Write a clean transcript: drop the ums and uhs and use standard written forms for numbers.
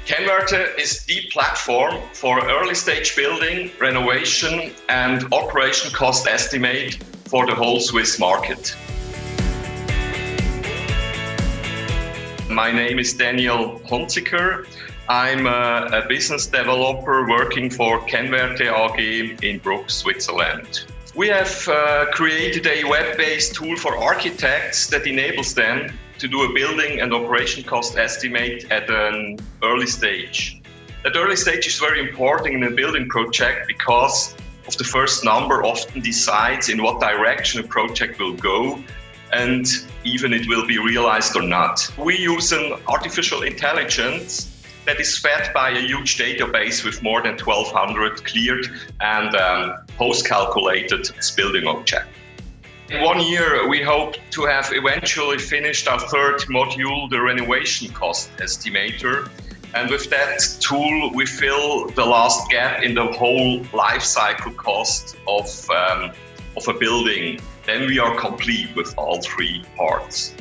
Kennwerte is the platform for early stage building, renovation and operation cost estimate for the whole Swiss market. My name is Daniel Hunziker. I'm a business developer working for Kennwerte AG in Brugg, Switzerland. We have created a web-based tool for architects that enables them to do a building and operation cost estimate at an early stage. That early stage is very important in a building project because of the first number often decides in what direction a project will go and even it will be realized or not. We use an artificial intelligence that is fed by a huge database with more than 1,200 cleared and post-calculated building objects. In 1 year, we hope to have eventually finished our third module, the renovation cost estimator. And with that tool, we fill the last gap in the whole life cycle cost of a building. Then we are complete with all three parts.